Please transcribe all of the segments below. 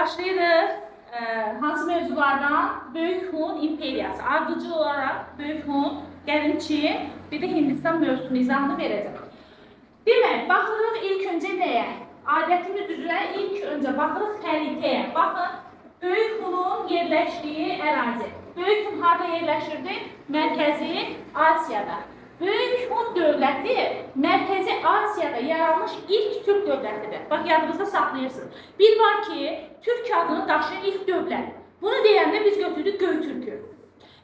Başlayırıq hansı mövzulardan? Böyük Hun İmperiyası. Ardıcıl olarak Böyük Hun, Qədim Çin, bir de Hindistan mövzusunu izahını verəcəm. Demək, baxırıq ilk öncə nəyə? Adətimiz üzrə ilk öncə baxırıq xəritəyə. Baxın, Böyük Hunun yerləşdiyi ərazi. Böyük Hun harada yerləşirdi? Mərkəzi Asiyada. Böyük Hun dövləti Mərkəzi Asiyada yaranmış ilk Türk dövlətidir. Bax, yadınızda saxlayırsınız. Bir var ki, Türk adını daşıyan ilk dövlət. Bunu deyəndə biz götürdük Göytürkü.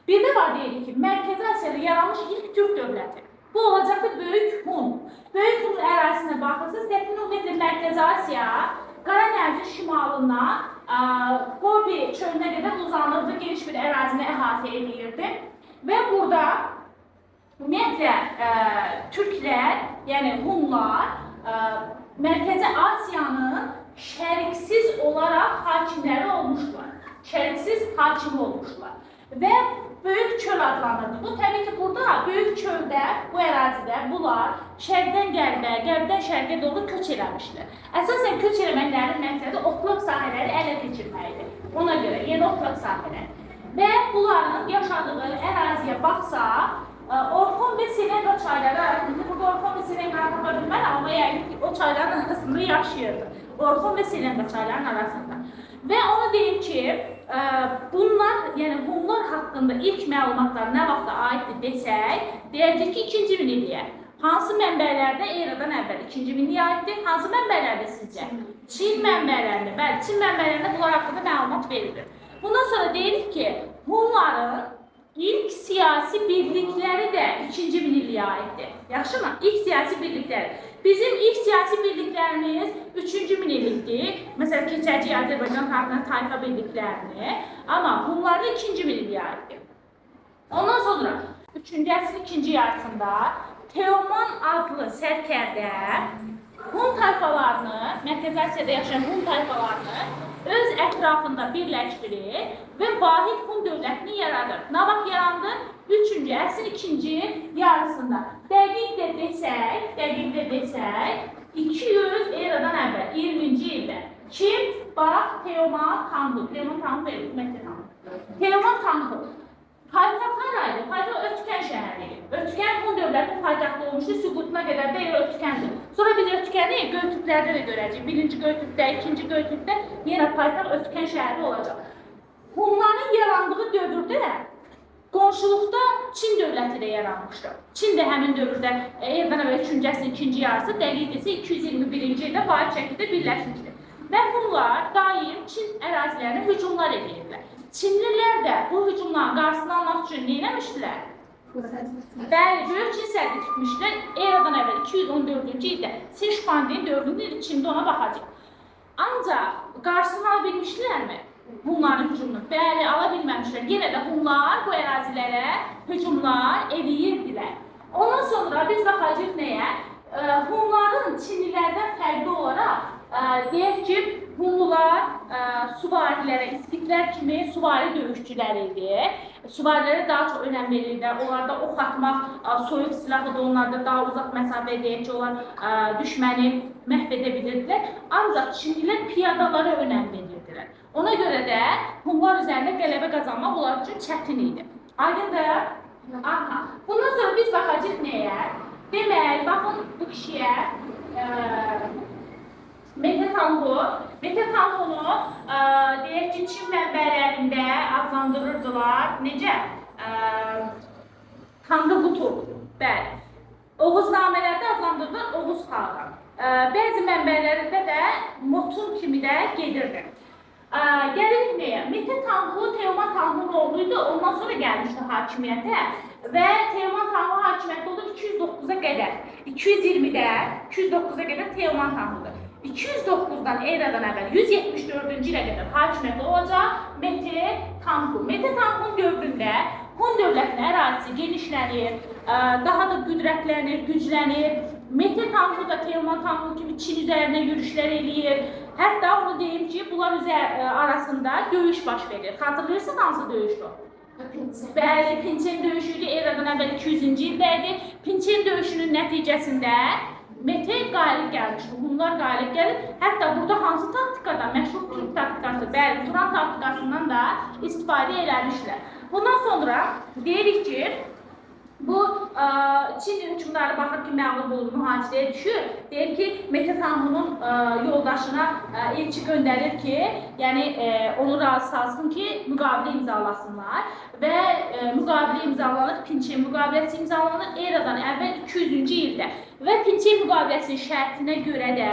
Bir de var deyirik ki, Mərkəzi Asiyada yaranmış ilk Türk dövləti. Bu olacaqdır Böyük Hun. Böyük Hunun ərazisinə baxırsınız, təxmin ümumiyyətlə Mərkəzi Asiya, Qara Dənizin şimalından Gobi çölünə qədər uzanırdı, geniş bir ərazini əhatə edirdi. Və burada ümumiyyətlə Türklər, yəni Hunlar, Mərkəzi Asiyanın şəriksiz olaraq hakimləri olmuşlar. Şəriksiz hakim olmuşlar. Və Böyük çöl adlanırdı. Bu təbii ki, burada Böyük çöldə, bu ərazidə bunlar şərqdən qərbə, qərbdən şərqə doğru köç eləmişlər. Əsasən köç eləməklərin məqsədi otlaq sahələri ələ keçirməkdir. Ona görə yeni otlaq sahələri. Və bunların yaşadığı əraziyə baxsaq, Orxon və Selenqa çayları arasında, burada Orxon və Selenqa tapa bilmərəm, amma yəqin ki, o çayların arasında yaşayırdı. Orxon və Selenqa çayların arasında. Və onu deyim ki, bunlar, yəni Hunlar haqqında ilk məlumatlar nə vaxta aiddir desək, deyəcək ki, 2-ci minilliyə. Hansı mənbələrdə eradan əvvəl 2-ci minilliyə aiddir? Hansı mənbələrdə sizcə? Çin mənbələrində. Bəli, Çin mənbələrində bunlar haqqında məlumat verilir. Bundan sonra deyirik ki, Hunların ilk siyasi birlikləri də 2-ci minilliyə aiddir. Yaxşımı? İlk siyasi birlikləri. Bizim ilk siyasi birliklərimiz 3-cü minillikdir. Məsələn, keçəcək Azərbaycan xalqının tayfa birliklərini. Amma Hunlarda 2-ci minilliyə aiddir. Ondan sonra 3-cü əsrin ikinci yarısında Teoman adlı sərkərdə Hun tayfalarını, Mərkəzi Asiyada yaşayan Hun tayfalarını öz ətrafında birləşdirir və vahid Hun dövlətini yaradır. Nə vaxt yarandı? 3-cü əsrin ikinci yarısında. Dəqiq də desək, 200 eradan əvvəl, 20-ci ildə. Kim? Bax, Teoman Tanhu. Teoman Tanhu verir, ümumiyyətlə Tanhu. Teoman Tanhu. Paytaxt haraydı? Paytaxt Ötkən şəhəri. Ötkən Hun dövlətinin paytaxtı olmuşdu, süqutuna qədər də Ötkəndir. Sonra biz Ötkəni Göytürklərdə də görəcəyik. Birinci Göytürkdə, ikinci Göytürkdə yenə paytaxt Ötkən şəhəri olacaq. Hunların yarandığı dövrdə qonşuluqda Çin dövləti də yaranmışdı. Çin də həmin dövrdə eradan əvvəl 3-cü əsrin ikinci yarısı, dəqiq isə 221-ci ildə vahid şəkildə birləşmişdir. Və Hunlar daim Çin ərazilərinə hücumlar edirlər. Çinlilər də bu hücumların qarşısını almaq üçün nə etmişdilər? Bəli, Böyük Çin səddi tutmuşlar. Eradan əvvəl 214-cü ildə Sin Şüpandinin 4-cü ili Çində ona baxacaq. Ancaq qarşısını ala bilmişlərmi? Hunların hücumunu. Bəli, ala bilməmişlər. Yenə də Hunlar bu ərazilərə hücumlar edirdilər. Ondan sonra biz baxacağıq nəyə? Hunların Çinlilərdən fərqli olaraq deyək ki, Hunlular suvarilərə, İskitlər kimi suvari döyüşçülər idi. Suvarilərə daha çox önəm verirlər. Onlarda ox atmaq, soyuq silahı da onlarda daha uzaq məsafə deyək ki, onlar düşməni məhv edə bilirdilər. Ancaq Çinlilər piyadalara önəm verirdilər. Ona görə də Hunlar üzərində qələbə qazanmaq onlar üçün çətin idi. Aydındır? Aha. Bundan sonra biz baxacağıq nəyə? Demək, baxın bu kişiyə Mete Tanhu. Mete Tanhu'nu deyək ki, Çin mənbələrində adlandırırdılar. Necə? Tanrı Butu. Bəli. Oğuznamələrdə adlandırılır Oğuz xalqı. Bəzi mənbələrində də Motun kimi də gedirdi. Gəlirik nəyə? Mete Tanhu Teoman Tanhu'nun oğluydu, ondan sonra gəlmişdi hakimiyyətə və Teoman Tanhu hakimiyyətdə oldu 209-a qədər. 220-də 209-a qədər Teoman Tanhu'dur. 209-dan eradan əvvəl 174-cü ilə qədər hakimiyyətdə olacaq Mete Tanhu. Mete Tanhu'nun dövründə Hun dövlətinin ərazisi genişlənir, daha da qüdrətlənir, güclənir. Mete Tanhu da Teoman Tanhu kimi Çin üzərində yürüşlər eləyir. Hətta onu deyim ki, bunlar arasında döyüş baş verir. Xatırlayırsınız hansı döyüşdür? Bəli, Pinçen döyüşüydü, eradan əvvəl 200-cü ildə idi. Pinçen döyüşünün nəticəsində Mete qalib gəlmişdi, Hunlar qalib gəlir. Hətta burada hansı taktikadan, məşhur Türk taktikası, bəli, Turan taktikasından da istifadə eləmişlər. Bundan sonra deyirik ki, bu Çin hökmdarı baxır ki, məğlub olur, mühacirəyə düşür. Deyir ki, Mete Tanhu'nun yoldaşına elçi göndərir ki, yəni onu razı salsın ki, müqavilə imzalasınlar. Və müqavilə imzalanır, Pinçe müqaviləsi imzalanır eradan əvvəl 200-cü ildə. Və Pinçe müqaviləsinin şərtinə görə də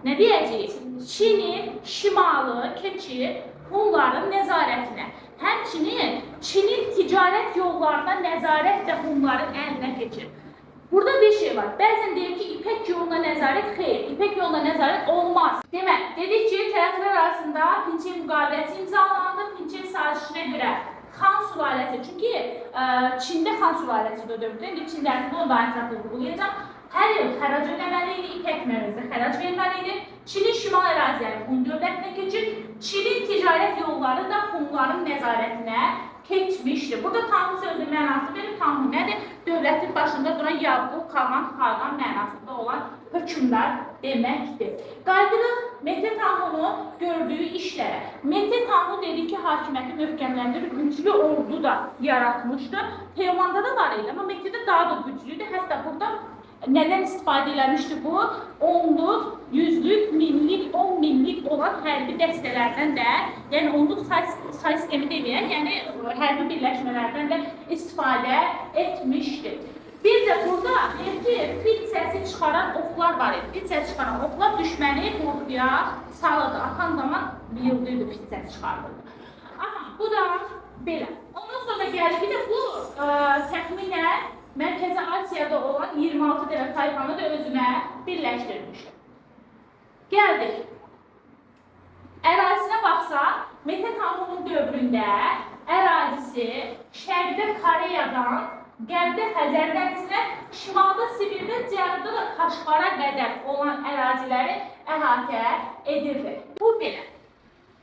nə deyəcəyik? Çinin şimalı keçir Hunların nəzarətinə. Həmçinin Çinin ticarət yollarına nəzarət də Hunların əlinə keçir. Burada bir şey var. Bəzən deyir ki, İpək yoluna nəzarət xeyr, İpək yoluna nəzarət olmaz. Demək, dedik ki, tərəflər arasında Pinçe müqaviləsi imzalandı. Pinçe sazişinə görə Xan sülaləsi, çünki Çində Xan sülaləsi də dövrdə, indi Çin dərsində onu daha ətraflı vurgulayacağam. Hər il xərac ödəməli idi, İpək mərkəzində xərac verməli idi. Çinin şimal əraziləri Hun dövlətinə keçir. Çinin ticarət yolları da Hunların nəzarətinə keçmişdir. Burada Tanhu sözünün mənası verir. Tanhu nədir? Dövlətin başında duran Yaqub, Xaqan, Xaqan mənasında olan hökmdar deməkdir. Qaydırıq Mete Tanhu'nun gördüyü işlərə. Mete Tanhu dedi ki, hakimiyyəti möhkəmləndirir, güclü ordu da yaratmışdı. Teymanda da var idi, amma Mete'də daha da güclüydü. Hətta burada nədən istifadə eləmişdi bu? 10'luk, 100'lük, 1000'lik, 10 minlik olan hərbi dəstələrdən də, yəni 10'luk say sistemi deməyək, yəni hərbi birləşmələrdən də istifadə etmişdi. Bir de burada fil səsi çıxaran oxlar var idi. Fil səsi çıxaran oxlar düşməni qorxuya salırdı. Atan zaman bilirdi fil səsi çıxarırdı. Aha, bu da belə. Ondan sonra gəldi. Bir de bu təxminən Mərkəzi Asiyada olan 26 dənə tayfanı da özünə birləşdirmişdi. Gəldik. Ərazisinə baxsaq, Mete Tanhu'nun dövründə ərazisi şərqdə Koreyadan, qərbdə Xəzər dənizinə, şimalda Sibirdə, cənubda da Kaşqara qədər olan əraziləri əhatə edirdi. Bu belə.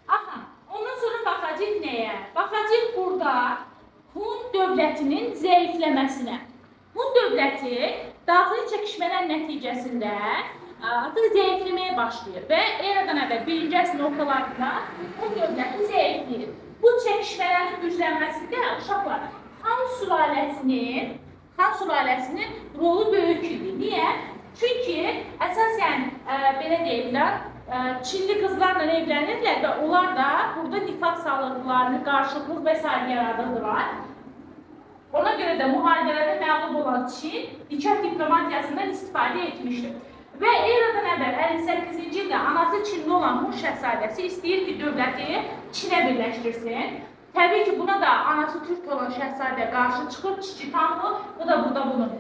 Aha, ondan sonra baxacaq nəyə? Baxacaq burada Hun dövlətinin zəifləməsinə. Hun dövləti daxili çəkişmələr nəticəsində artıq zəifləməyə başlayır və eradan əvvəl 1-ci əsrin ortalarında Hun dövləti zəifləyir. Bu çəkişmələrin güclənməsində uşaqlar Han sülaləsinin rolu böyük idi. Niyə? Çünki əsasən belə deyirlər, Çinli qızlarla evlənirlər və onlar da burada nifaq salırdılar, qarşılıqlıq və s. yaradırdılar. Ona görə də müharibələrdə məğlub olan Çin nikah diplomatiyasından istifadə etmişdir. Və eradan əvvəl 58-ci ildə anası Çinli olan Hun şəhzadəsi istəyir ki, dövləti Çinə birləşdirsin. Təbii ki, buna da anası Türk olan şəhzadə qarşı çıxır, Çiçi Tanhu, bu da burada bunun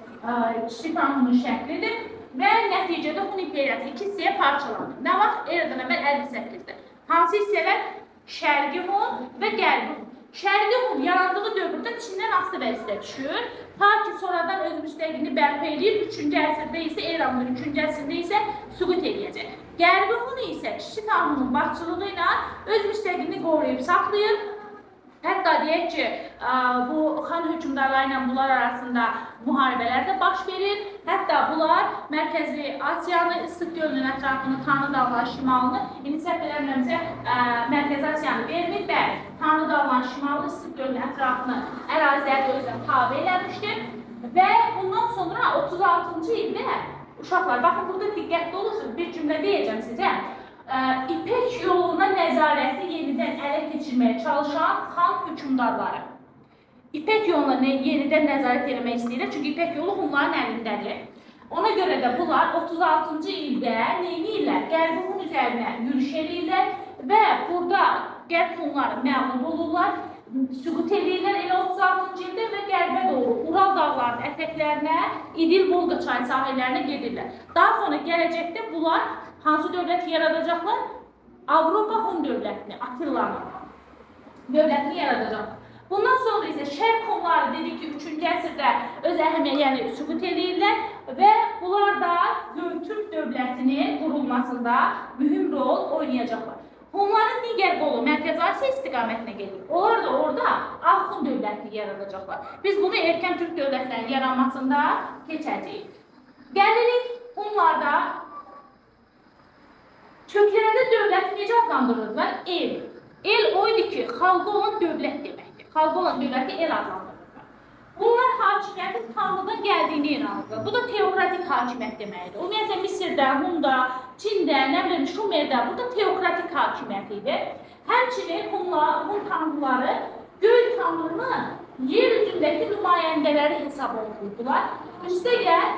Çiçi Tanhu'nun şəklidir. Və nəticədə Hun imperiyası 2 hissəyə parçalanır. Nə vaxt? Eradan əvvəl 58-də. Hansı hissələr? Şərqi Hun və Qərbi Hun. Şərqi Hun yarandığı dövrdə Çindən asılı vəziyyətə düşür. Ta ki, sonradan öz müstəqilini bərpa edib, 3-cü əsrdə isə, eramın 3-cü əsrdə isə süqut edəcək. Qərbi Hun isə Çiçi Tanhu'nun başçılığı ilə öz müstəqilini qoruyub saxlayır. Hətta deyək ki, bu xan hökmdarları ilə bunlar arasında müharibələr də baş verir. Hətta bunlar Mərkəzi Asiyanı, İssıq gölünün ətrafını, Tanrı dağlar şimalını, indi səhv eləmirəmsə Mərkəzi Asiyanı vermir, bəli, Tanrı dağlar şimalını, İssıq gölünün ətrafını əraziləri özünə tabe eləmişdir. Və bundan sonra 36-cı ildə uşaqlar, baxın burada diqqətli olursunuz, bir cümlə deyəcəm sizə. İpək yoluna nəzarəti yenidən ələ keçirməyə çalışan xan hökmdarları. İpək yoluna yenidən nəzarət etmək istəyirlər, çünki İpək yolu Hunların əlindədir. Ona görə də bunlar 36-cı ildə neyniyirlər? Qərbi Hun üzərinə yürüş edirlər və burada Qərb Hunları məğlub olurlar, süqut edirlər elə 36-cı ildə və qərbə doğru Ural dağlarının ətəklərinə, İdil-Volqa çay sahillərinə gedirlər. Daha sonra gələcəkdə bunlar hansı dövləti yaradacaqlar? Avropa Hun dövlətini, Attilanın dövlətini yaradacaqlar. Bundan sonra isə Şərq Hunları dedik ki, 3-cü əsrdə öz əhəmiyyətini süqut edirlər və bunlar da Göytürk dövlətinin qurulmasında mühüm rol oynayacaqlar. Hunların digər qolu Mərkəzi Asiya istiqamətinə gedir. Onlar da orada Axun dövlətini yaradacaqlar. Biz bunu erkən Türk dövlətlərinin yaranmasında keçəcəyik. Gəlirik Hunlarda köklərdə dövləti necə adlandırırlar? El. El o idi ki, xalqı olan dövlət deməkdir. Xalqı olan dövləti el adlandırırlar. Bunlar hakimiyyətin Tanrıdan gəldiyini inanırlar. Bu da teokratik hakimiyyət deməkdir. Ümumiyyətlə Misirdə, Hunda, Çində, nə bilim Şumerdə burada teokratik hakimiyyət idi. Həmçinin Hun tanrıları göy tanrının yer üzündəki nümayəndələri hesab olunurdular. Üstəgəl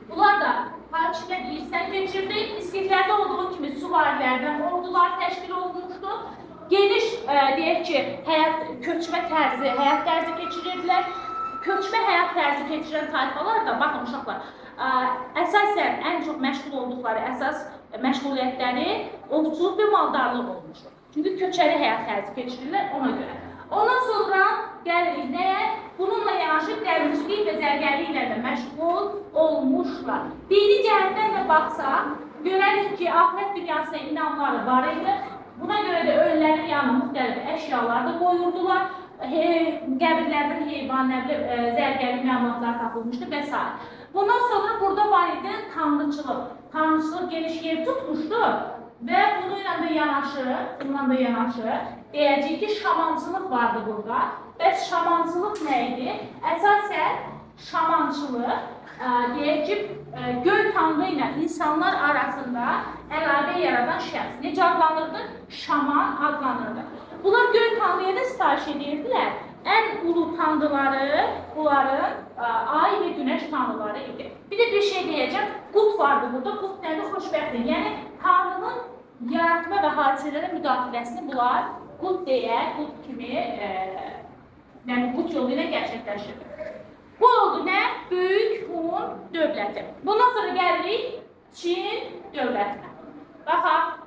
bunlar da hakimiyyət irsən keçirdi. İskitlərdə olduğu kimi süvarilərdən ordular təşkil olunmuşdu. Geniş deyək ki, köçmə tərzi keçirirdilər. Köçmə həyat tərzi keçirən tayfalar da, baxın uşaqlar, əsasən ən çox məşğul olduqları əsas məşğuliyyətləri ovçuluq və maldarlıq olmuşdur. Çünki köçəri həyat tərzi keçirirlər ona görə. Ondan sonra gəlirik nəyə? Bununla yanaşı dəmirçilik və zərgərliklə də məşğul olmuşlar. Dini cəhətdən də baxsaq, görərik ki, axirət dünyasına inanları var idi. Buna görə də ölülərin yanına müxtəlif əşyalar da qoyurdular. Qəbirlərdən heyvan, zərgərlik məlumatlar tapılmışdı və s. Bundan sonra burada var idi tanrıçılıq. Tanrıçılıq geniş yer tutmuşdu və bununla da yanaşı deyəcək ki, şamançılıq vardı burada. Bəs şamançılıq nə idi? Əsasən şamançılıq deyək ki, göy tanrı ilə insanlar arasında əlaqə yaradan şəxs. Necə adlanırdı? Şaman adlanırdı. Bunlar göy tanrıya da sitayiş edirdilər. Ən ulu tanrıları bunların ay və günəş tanrıları idi. Bir də bir şey deyəcəm. Qut vardı burada. Qut nədir? Xoşbəxtlik. Yəni tanrının yaratma və hadisələrə müdaxiləsini bunlar qut deyə, qut kimi yəni qut yolu ilə gerçəkləşirdi. Bu oldu nə? Böyük Hun dövləti. Bundan sonra gəlirik Çin dövlətinə. Baxaq.